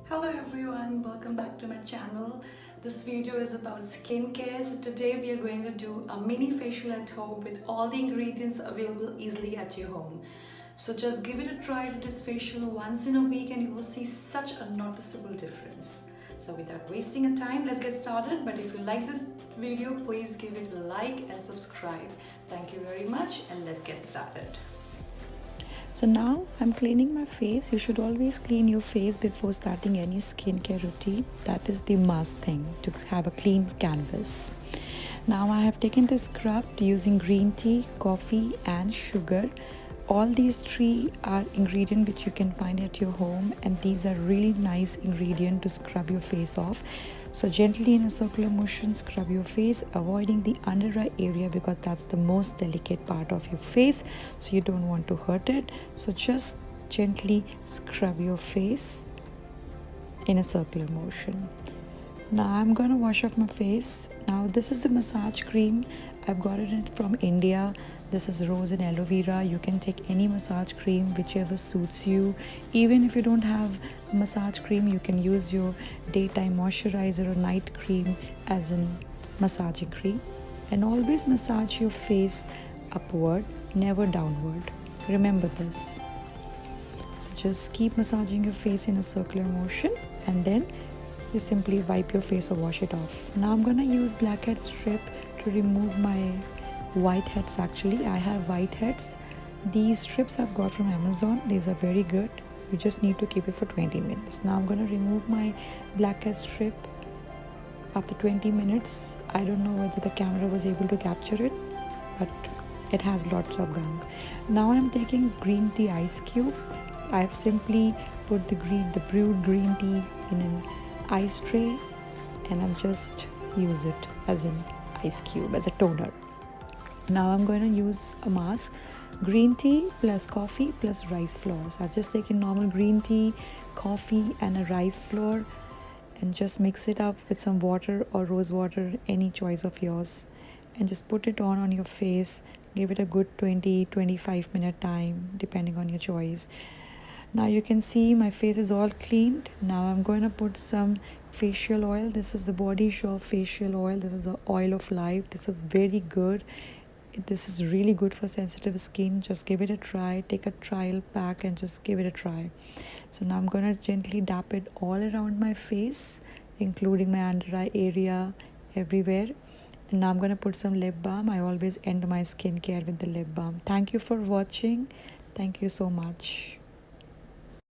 Hello everyone, welcome back to my channel. This video is about skincare. So today we are going to do a mini facial at home with all the ingredients available easily at your home. So just give it a try to this facial once in a week and you will see such a noticeable difference. So without wasting a time, let's get started. But if you like this video, please give it a like and subscribe. Thank you very much and let's get started. So now I'm cleaning my face. You should always clean your face before starting any skincare routine. That is the must thing, to have a clean canvas. Now I have taken this scrub using green tea, coffee and sugar. All these three are ingredients which you can find at your home, and these are really nice ingredients to scrub your face off. So gently in a circular motion scrub your face, avoiding the under eye area because that's the most delicate part of your face, so you don't want to hurt it. So just gently scrub your face in a circular motion. Now I'm gonna wash off my face. Now this is the massage cream. I've got it from India. This is rose and aloe vera. You can take any massage cream whichever suits you. Even if you don't have a massage cream, you can use your daytime moisturizer or night cream as a massaging cream. And always massage your face upward, never downward. Remember this. So just keep massaging your face in a circular motion and then you simply wipe your face or wash it off. Now I'm gonna use blackhead strip to remove my whiteheads. Actually, I have whiteheads. These strips I've got from Amazon. These are very good. You just need to keep it for 20 minutes. Now I'm gonna remove my blackhead strip after 20 minutes. I don't know whether the camera was able to capture it, but it has lots of gunk. Now I'm taking green tea ice cube. I've simply put the brewed green tea in an ice tray and I've just use it as an ice cube, as a toner. Now I'm going to use a mask, green tea plus coffee plus rice flour. So I've just taken normal green tea, coffee and a rice flour and just mix it up with some water or rose water, any choice of yours, and just put it on your face. Give it a good 20-25 minute time depending on your choice. Now you can see my face is all cleaned. Now I'm going to put some facial oil. This is the Body Shop facial oil. This is the oil of life. This is very good. This is really good for sensitive skin. Just give it a try. Take a trial pack and just give it a try. So now I'm going to gently dab it all around my face, including my under eye area, everywhere. And now I'm going to put some lip balm. I always end my skincare with the lip balm. Thank you for watching. Thank you so much.